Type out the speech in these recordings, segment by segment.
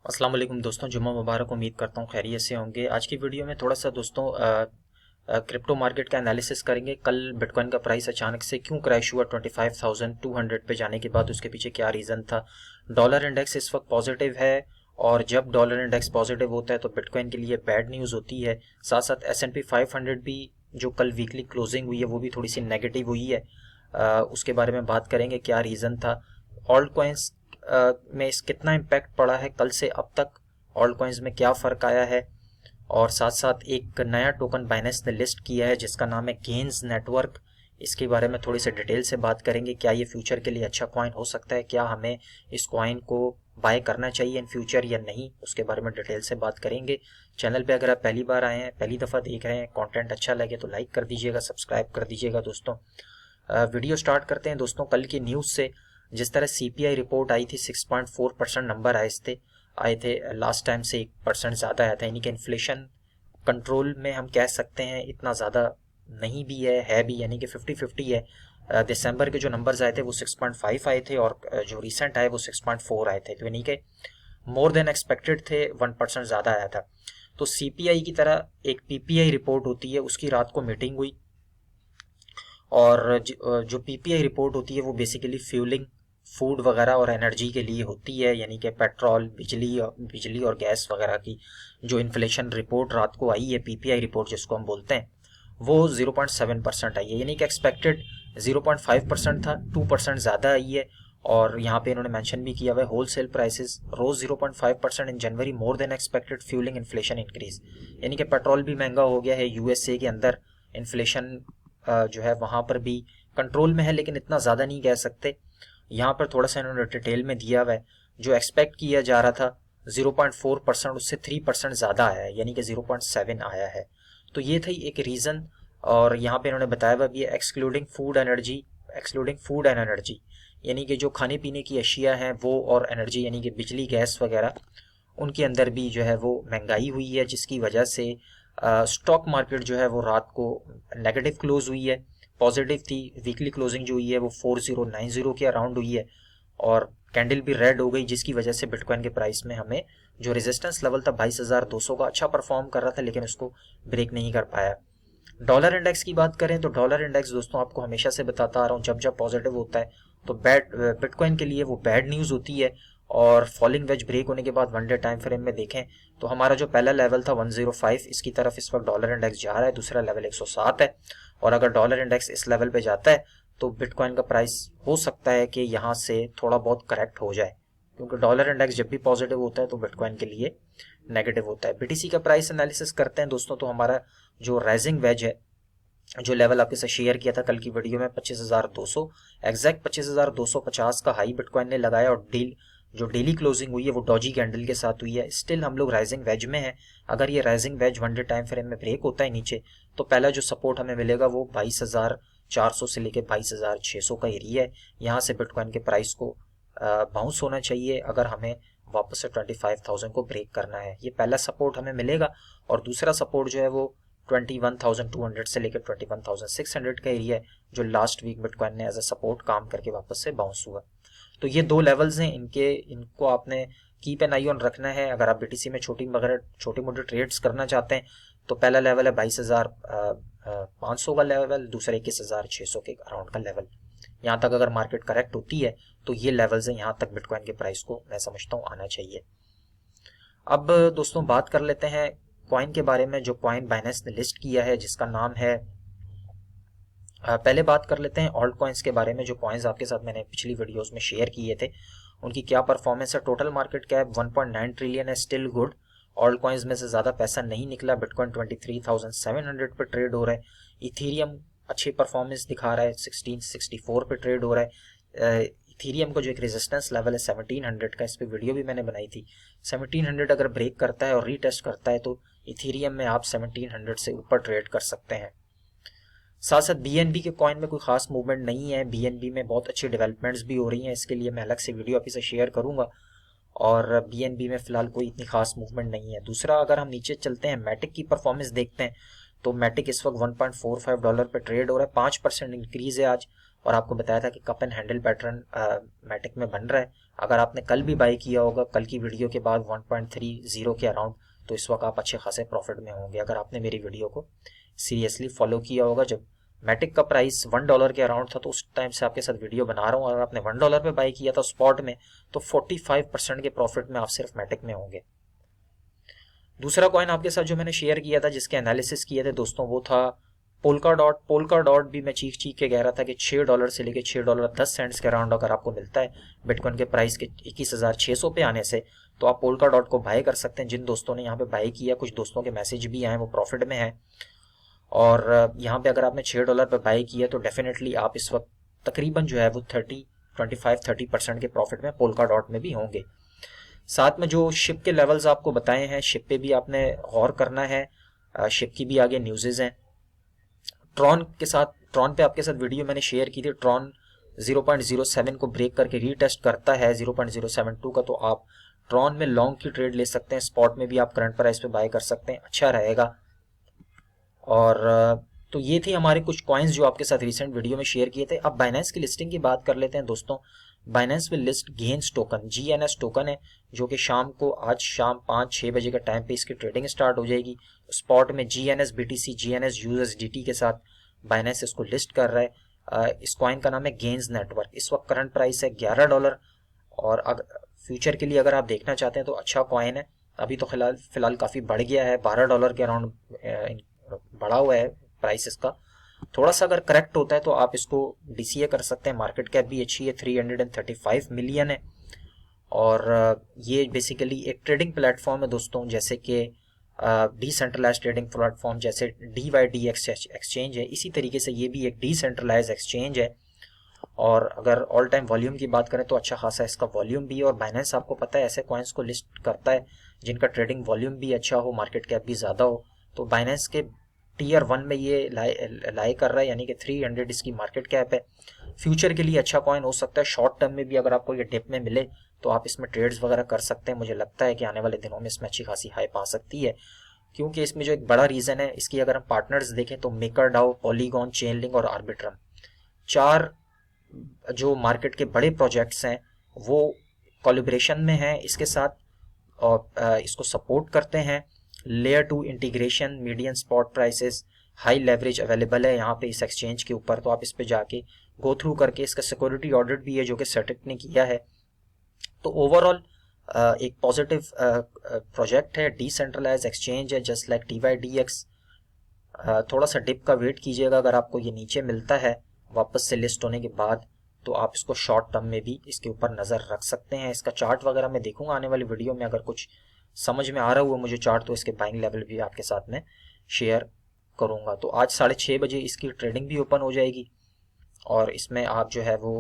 अस्सलाम वालेकुम दोस्तों, जुम्मा मुबारक। उम्मीद करता हूँ खैरियत से होंगे। आज की वीडियो में थोड़ा सा दोस्तों क्रिप्टो मार्केट का एनालिसिस करेंगे। कल बिटकॉइन का प्राइस अचानक से क्यों क्रैश हुआ 25,200 पे जाने के बाद, उसके पीछे क्या रीज़न था। डॉलर इंडेक्स इस वक्त पॉजिटिव है, और जब डॉलर इंडेक्स पॉजिटिव होता है तो बिटकॉइन के लिए बैड न्यूज़ होती है। साथ साथ S&P 500 भी जो कल वीकली क्लोजिंग हुई है वो भी थोड़ी सी नेगेटिव हुई है। उसके बारे में बात करेंगे, क्या रीज़न था। ऑल्ट कॉइन्स में इस कितना इम्पैक्ट पड़ा है कल से अब तक, ऑल्ट कॉइन्स में क्या फ़र्क आया है। और साथ साथ एक नया टोकन बाइनेंस ने लिस्ट किया है जिसका नाम है गेन्स नेटवर्क। इसके बारे में थोड़ी सी डिटेल से बात करेंगे। क्या ये फ्यूचर के लिए अच्छा कॉइन हो सकता है, क्या हमें इस कॉइन को बाय करना चाहिए इन फ्यूचर या नहीं, उसके बारे में डिटेल से बात करेंगे। चैनल पे अगर आप पहली बार आए हैं, पहली दफ़ा देख रहे हैं, कंटेंट अच्छा लगे तो लाइक कर दीजिएगा, सब्सक्राइब कर दीजिएगा दोस्तों। वीडियो स्टार्ट करते हैं दोस्तों कल की न्यूज़ से। जिस तरह CPI रिपोर्ट आई थी, 6.4% नंबर आए थे लास्ट टाइम से 1% ज़्यादा आया था, यानी कि इन्फ्लेशन कंट्रोल में हम कह सकते हैं। इतना ज़्यादा नहीं भी है भी, यानी कि 50-50 है। दिसंबर के जो नंबर्स आए थे वो 6.5 आए थे, और जो रिसेंट आए वो 6.4 आए थे, तो यानी कि मोर देन एक्सपेक्टेड थे, 1% ज़्यादा आया था। तो CPI की तरह एक PPI रिपोर्ट होती है, उसकी रात को मीटिंग हुई। और जो PPI रिपोर्ट होती है वो बेसिकली फ्यूलिंग, फूड वगैरह और एनर्जी के लिए होती है, यानी कि पेट्रोल, बिजली और गैस वगैरह की जो इन्फ्लेशन रिपोर्ट रात को आई है, PPI रिपोर्ट जिसको हम बोलते हैं, वो 0.7% आई है, यानी कि एक्सपेक्टेड 0.5% था, 2% ज़्यादा आई है। और यहाँ पे इन्होंने मेंशन भी किया हुआ है, wholesale prices rose 0.5% in January, more than expected fuelling inflation increase. यानी कि पेट्रोल भी महंगा हो गया है, USA के अंदर इन्फ्लेशन जो है वहाँ पर भी कंट्रोल में है, लेकिन इतना ज़्यादा नहीं कह सकते। यहाँ पर थोड़ा सा इन्होंने डिटेल में दिया हुआ है। जो एक्सपेक्ट किया जा रहा था 0.4%, उससे 3% ज़्यादा आया है, यानी कि 0.7 आया है। तो ये थी एक रीज़न। और यहाँ पे इन्होंने बताया हुआ भी है, एक्सक्लूडिंग फूड एंड एनर्जी, यानी कि जो खाने पीने की अशिया हैं वो, और एनर्जी यानी कि बिजली गैस वगैरह, उनके अंदर भी जो है वो महंगाई हुई है, जिसकी वजह से स्टॉक मार्केट जो है वो रात को नेगेटिव क्लोज हुई है। पॉजिटिव थी, वीकली क्लोजिंग जो हुई है वो 4090 के अराउंड हुई है, और कैंडल भी रेड हो गई, जिसकी वजह से बिटकॉइन के प्राइस में हमें जो रेजिस्टेंस लेवल था 22,200 का, अच्छा परफॉर्म कर रहा था, लेकिन उसको ब्रेक नहीं कर पाया। डॉलर इंडेक्स की बात करें तो डॉलर इंडेक्स दोस्तों आपको हमेशा से बताता आ रहा हूँ, जब जब पॉजिटिव होता है तो बिटकॉइन के लिए वो बैड न्यूज़ होती है। और फॉलिंग वेज ब्रेक होने के बाद वन डे टाइम फ्रेम में देखें तो हमारा जो पहला लेवल था 105, इसकी तरफ इस वक्त डॉलर इंडेक्स जा रहा है। दूसरा लेवल 107 है, और अगर डॉलर इंडेक्स इस लेवल पे जाता है तो बिटकॉइन का प्राइस हो सकता है कि यहाँ से थोड़ा बहुत करेक्ट हो जाए, क्योंकि डॉलर इंडेक्स जब भी पॉजिटिव होता है तो बिटकॉइन के लिए नेगेटिव होता है। BTC का प्राइस एनालिसिस करते हैं दोस्तों, तो हमारा जो राइजिंग वेज है, जो लेवल आपके साथ शेयर किया था कल की वीडियो में, 25,200 एग्जैक्ट 25,250 का हाई बिटकॉइन ने लगाया, और जो डेली क्लोजिंग हुई है वो डॉजी कैंडल के साथ हुई है। स्टिल हम लोग राइजिंग वेज में हैं। अगर ये rising veg one day time frame में ब्रेक होता है नीचे, तो पहला जो सपोर्ट हमें मिलेगा वो 22,400 से लेकर 22,600 का एरिया है। यहाँ से बिटकॉइन के प्राइस को बाउंस होना चाहिए अगर हमें वापस से 25,000 को ब्रेक करना है। ये पहला सपोर्ट हमें मिलेगा, और दूसरा सपोर्ट जो है वो 21,200 से लेकर 21,600 का एरिया है, जो लास्ट वीक बिटकॉइन ने एज अ सपोर्ट काम करके वापस से बाउंस हुआ। तो ये दो लेवल्स हैं, इनको आपने कीप एन आई ऑन रखना है अगर आप BTC में छोटी मोटी ट्रेड्स करना चाहते हैं। तो पहला लेवल है 22,500 का लेवल, दूसरा 21,600 के अराउंड का लेवल। यहाँ तक अगर मार्केट करेक्ट होती है तो ये लेवल्स हैं, यहाँ तक बिटकॉइन के प्राइस को मैं समझता हूँ आना चाहिए। अब दोस्तों बात कर लेते हैं कॉइन के बारे में, जो कॉइन बाइनेंस ने लिस्ट किया है जिसका नाम है, पहले बात कर लेते हैं ऑल्ट कॉइन्स के बारे में। जो कॉइन्स आपके साथ मैंने पिछली वीडियोस में शेयर किए थे उनकी क्या परफॉर्मेंस है। टोटल मार्केट कैप 1.9 ट्रिलियन है, स्टिल गुड। ऑल्ट कॉइन्स में से ज़्यादा पैसा नहीं निकला। बिटकॉइन 23,700 पे ट्रेड हो रहा है। इथीरियम अच्छी परफॉर्मेंस दिखा रहा है, 1664 पे ट्रेड हो रहा है। इथीरियम का जो एक रेजिस्टेंस लेवल है 1700 का, इस पे वीडियो भी मैंने बनाई थी। 1700 अगर ब्रेक करता है और रीटेस्ट करता है तो इथीरियम में आप 1700 से ऊपर ट्रेड कर सकते हैं। साथ साथ BNB के कॉइन में कोई खास मूवमेंट नहीं है। BNB में बहुत अच्छी डेवलपमेंट्स भी हो रही हैं, इसके लिए मैं अलग से वीडियो आपसे शेयर करूंगा। और BNB में फिलहाल कोई इतनी खास मूवमेंट नहीं है। दूसरा, अगर हम नीचे चलते हैं मैटिक की परफॉर्मेंस देखते हैं, तो मैटिक इस वक्त $1.45 पे ट्रेड हो रहा है, 5% इंक्रीज है आज। और आपको बताया था कि कप एंड हैंडल पैटर्न मैटिक में बन रहा है। अगर आपने कल भी बाई किया होगा, कल की वीडियो के बाद 1.30 के अराउंड, तो इस वक्त आप अच्छे खासे प्रॉफिट में होंगे अगर आपने मेरी वीडियो को सीरियसली फॉलो किया होगा। जब मैटिक का प्राइस $1 के अराउंड था तो उस टाइम से आपके साथ वीडियो बना रहा हूँ। अगर आपने $1 पे बाई किया था स्पॉट में, तो 45% के प्रॉफिट में आप सिर्फ मैटिक में होंगे। दूसरा कॉइन आपके साथ जो मैंने शेयर किया था, जिसके एनालिसिस किए थे दोस्तों, वो था पोल्का डॉट। पोल्का डॉट भी मैं चीख चीख के कह रहा था कि $6 से लेके $6.10 के अराउंड अगर आपको मिलता है बिटकॉइन के प्राइस के 21,600 पे आने से, तो आप पोल्का डॉट को बाय कर सकते हैं। जिन दोस्तों ने यहाँ पे बाय किया, कुछ दोस्तों के मैसेज भी आए, वो प्रॉफिट में है। और यहाँ पे अगर आपने $6 पे बाय किया तो डेफिनेटली आप इस वक्त तकरीबन जो है वो 25-30% के प्रॉफिट में पोल्का डॉट में भी होंगे। साथ में जो शिप के लेवल्स आपको बताए हैं, शिप पे भी आपने गौर करना है। शिप की भी आगे न्यूज़ेज हैं। ट्रॉन पे आपके साथ वीडियो मैंने शेयर की थी। ट्रॉन 0.07 को ब्रेक करके रीटेस्ट करता है 0.072 का, तो आप ट्रॉन में लॉन्ग की ट्रेड ले सकते हैं। स्पॉट में भी आप करंट प्राइस पे बाय कर सकते हैं, अच्छा रहेगा। और तो ये थी हमारे कुछ कॉइन्स जो आपके साथ रिसेंट वीडियो में शेयर किए थे। अब बाइनेंस की लिस्टिंग की बात कर लेते हैं दोस्तों। Binance will list gains token, GNS token है, जो कि आज शाम 5-6 बजे का टाइम पे इसकी ट्रेडिंग स्टार्ट हो जाएगी। स्पॉट में GNS BTC, GNS USDT के साथ बाइनेंस इसको लिस्ट कर रहा है। इस कॉइन का नाम है गेन्स नेटवर्क। इस वक्त करंट प्राइस है $11। और अगर फ्यूचर के लिए अगर आप देखना चाहते हैं तो अच्छा कॉइन है। अभी तो फिलहाल काफ़ी बढ़ गया है, $12 के अराउंड बढ़ा हुआ है प्राइस इसका। थोड़ा सा अगर करेक्ट होता है तो आप इसको DCA कर सकते हैं। मार्केट कैप भी अच्छी है, 335 मिलियन है। और ये बेसिकली एक ट्रेडिंग प्लेटफॉर्म है दोस्तों, जैसे कि डिसेंट्रलाइज ट्रेडिंग प्लेटफॉर्म जैसे DYD एक्सचेंज है, इसी तरीके से ये भी एक डिसेंट्रलाइज एक्सचेंज है। और अगर ऑल टाइम वॉल्यूम की बात करें तो अच्छा खासा इसका वॉल्यूम भी है। और बाइनेंस आपको पता है ऐसे कॉइन्स को लिस्ट करता है जिनका ट्रेडिंग वॉल्यूम भी अच्छा हो, मार्केट कैप भी ज़्यादा हो। तो बाइनेंस के टीयर 1 में ये लाई कर रहा है, यानी कि 300 इसकी मार्केट कैप है। फ्यूचर के लिए अच्छा कॉइन हो सकता है। शॉर्ट टर्म में भी अगर आपको ये डिप में मिले तो आप इसमें ट्रेड्स वगैरह कर सकते हैं। मुझे लगता है कि आने वाले दिनों में इसमें अच्छी खासी हाइप आ सकती है, क्योंकि इसमें जो एक बड़ा रीज़न है इसकी, अगर हम पार्टनर्स देखें तो मेकरडाओ, पॉलीगॉन, चेनलिंक और आर्बिट्रम, 4 जो मार्केट के बड़े प्रोजेक्ट्स हैं वो कोलैबोरेशन में हैं इसके साथ और इसको सपोर्ट करते हैं। Layer 2 integration, medium spot prices, high leverage available है यहाँ पे इस एक्सचेंज के ऊपर। तो आप इस पे जाके गो थ्रू करके, इसका सिक्योरिटी ऑडिट भी है जो कि सर्टिक ने किया है। तो ओवरऑल एक पॉजिटिव प्रोजेक्ट है, डिसेंट्रलाइज एक्सचेंज है, जस्ट लाइक DYDX। थोड़ा सा डिप का वेट कीजिएगा। अगर आपको ये नीचे मिलता है वापस से लिस्ट होने के बाद, तो आप इसको शॉर्ट टर्म में भी इसके ऊपर नज़र रख सकते हैं। इसका चार्ट वगैरह मैं देखूंगा आने वाली वीडियो में, अगर कुछ समझ में आ रहा हुआ मुझे चार्ट, तो इसके बाइंग लेवल भी आपके साथ में शेयर करूंगा। तो आज 6:30 बजे इसकी ट्रेडिंग भी ओपन हो जाएगी और इसमें आप जो है वो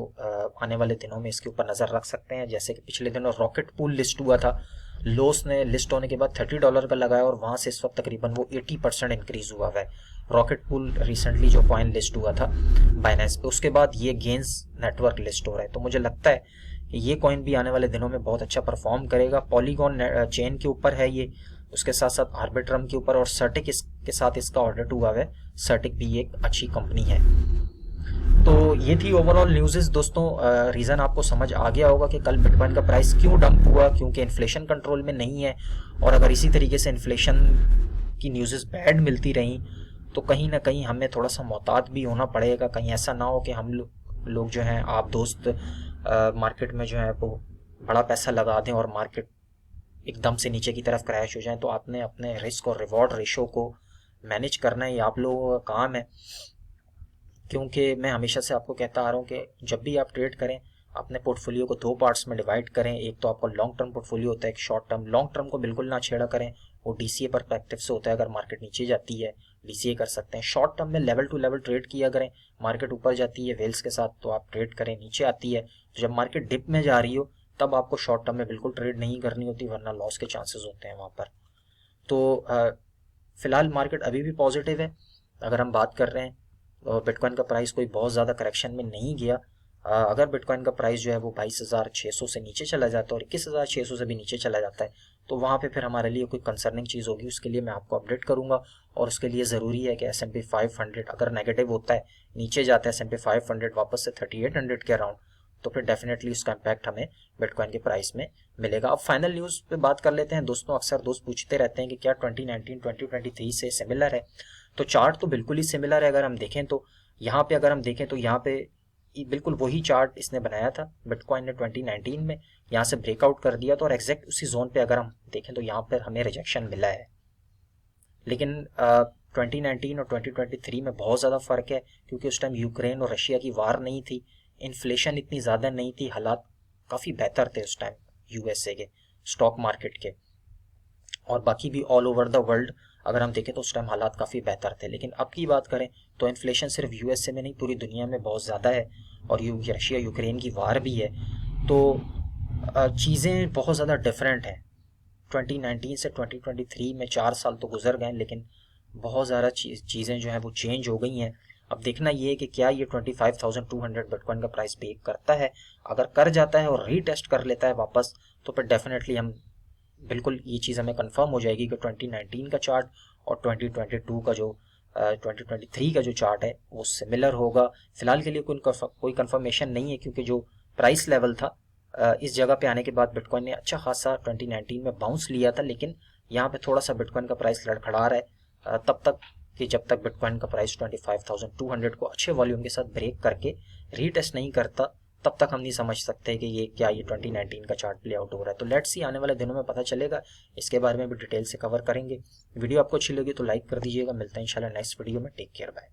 आने वाले दिनों में इसके ऊपर नज़र रख सकते हैं। जैसे कि पिछले दिनों रॉकेट पूल लिस्ट हुआ था, लोस ने लिस्ट होने के बाद $30 का लगाया और वहाँ से इस वक्त तकरीबन वो 80% इंक्रीज हुआ है। रॉकेट पूल रिसेंटली जो कॉइन लिस्ट हुआ था बाइनेंस पे, उसके बाद ये गेन्स नेटवर्क लिस्ट हो रहा है। तो मुझे लगता है कि ये कॉइन भी आने वाले दिनों में बहुत अच्छा परफॉर्म करेगा। पॉलीगॉन चेन के ऊपर है ये, उसके साथ साथ आर्बिट्रम के ऊपर, और सर्टिक के साथ इसका ऑर्डर हुआ है। सर्टिक भी एक अच्छी कंपनी है। तो ये थी ओवरऑल न्यूज़ दोस्तों। रीज़न आपको समझ आ गया होगा कि कल बिटकॉइन का प्राइस क्यों डंप हुआ, क्योंकि इन्फ्लेशन कंट्रोल में नहीं है। और अगर इसी तरीके से इन्फ्लेशन की न्यूज़ बैड मिलती रहीं तो कहीं ना कहीं हमें थोड़ा सा मोहतात भी होना पड़ेगा। कहीं ऐसा ना हो कि हम लोग जो हैं, आप दोस्त मार्केट में जो है वो बड़ा पैसा लगा दें और मार्केट एकदम से नीचे की तरफ क्रैश हो जाए। तो आपने अपने रिस्क और रिवॉर्ड रेशो को मैनेज करना है, ये आप लोगों का काम है। क्योंकि मैं हमेशा से आपको कहता आ रहा हूँ कि जब भी आप ट्रेड करें अपने पोर्टफोलियो को 2 पार्ट्स में डिवाइड करें। एक तो आपका लॉन्ग टर्म पोर्टफोलियो होता है, एक शॉर्ट टर्म। लॉन्ग टर्म को बिल्कुल ना छेड़ा करें, वो DCA परस्पेक्टिव से होता है। अगर मार्केट नीचे जाती है DCA कर सकते हैं। शॉर्ट टर्म में लेवल टू लेवल ट्रेड किया करें। मार्केट ऊपर जाती है वेल्स के साथ तो आप ट्रेड करें, नीचे आती है तो जब मार्केट डिप में जा रही हो तब आपको शॉर्ट टर्म में बिल्कुल ट्रेड नहीं करनी होती, वरना लॉस के चांसेस होते हैं वहाँ पर। तो फिलहाल मार्केट अभी भी पॉजिटिव है। अगर हम बात कर रहे हैं और बिटकॉइन का प्राइस कोई बहुत ज़्यादा करेक्शन में नहीं गया। अगर बिटकॉइन का प्राइस जो है वो 22,600 से नीचे चला जाता है और 21,600 से भी नीचे चला जाता है, तो वहाँ पे फिर हमारे लिए कोई कंसर्निंग चीज़ होगी। उसके लिए मैं आपको अपडेट करूँगा। और उसके लिए ज़रूरी है कि S&P 500 अगर नेगेटिव होता है, नीचे जाता है S&P 500 वापस से 3800 के अराउंड, तो फिर डेफिनेटली उसका इम्पैक्ट हमें बिटकॉइन के प्राइस में मिलेगा। अब फाइनल न्यूज़ पे बात कर लेते हैं दोस्तों। अक्सर दोस्त पूछते रहते हैं कि क्या 2019 2023 से सिमिलर है। तो चार्ट तो बिल्कुल ही सिमिलर है। अगर हम देखें तो यहाँ पे अगर हम देखें तो यहाँ पे बिल्कुल वही चार्ट इसने बनाया था बिटकॉइन ने 2019 में, यहाँ से ब्रेकआउट कर दिया था और एग्जैक्ट उसी जोन पे अगर हम देखें तो यहाँ पर हमें रिजेक्शन मिला है। लेकिन 2019 और 2023 में बहुत ज़्यादा फ़र्क है, क्योंकि उस टाइम यूक्रेन और रशिया की वार नहीं थी, इन्फ्लेशन इतनी ज़्यादा नहीं थी, हालात काफ़ी बेहतर थे उस टाइम यूएसए के स्टॉक मार्केट के, और बाकी भी ऑल ओवर द वर्ल्ड अगर हम देखें तो उस टाइम हालात काफ़ी बेहतर थे। लेकिन अब की बात करें तो इन्फ्लेशन सिर्फ यूएसए में नहीं पूरी दुनिया में बहुत ज़्यादा है, और रशिया यूक्रेन की वार भी है, तो चीज़ें बहुत ज़्यादा डिफरेंट हैं। 2019 से 2023 में 4 साल तो गुजर गए, लेकिन बहुत ज़्यादा चीज़ें जो हैं वो चेंज हो गई हैं। अब देखना ये है कि क्या ये 25,200 बिटकॉइन का प्राइस ब्रेक करता है। अगर कर जाता है और रीटेस्ट कर लेता है वापस, तो फिर डेफिनेटली हम बिल्कुल ये चीज़ हमें कंफर्म हो जाएगी कि 2019 का चार्ट और 2022 का जो 2023 का जो चार्ट है वो सिमिलर होगा। फिलहाल के लिए कोई कंफर्मेशन नहीं है, क्योंकि जो प्राइस लेवल था इस जगह पे आने के बाद बिटकॉइन ने अच्छा खासा 2019 में बाउंस लिया था, लेकिन यहाँ पे थोड़ा सा बिटकॉइन का प्राइस लड़खड़ा रहा है तब तक कि जब तक बिटकॉइन का प्राइस 25,200 को अच्छे वॉल्यूम के साथ ब्रेक करके रीटेस्ट नहीं करता, तब तक हम नहीं समझ सकते कि ये 2019 का चार्ट प्ले आउट हो रहा है। तो लेट्स सी, आने वाले दिनों में पता चलेगा। इसके बारे में भी डिटेल से कवर करेंगे। वीडियो आपको अच्छी लगी तो लाइक कर दीजिएगा। मिलते हैं इंशाल्लाह नेक्स्ट वीडियो में। Take care, bye.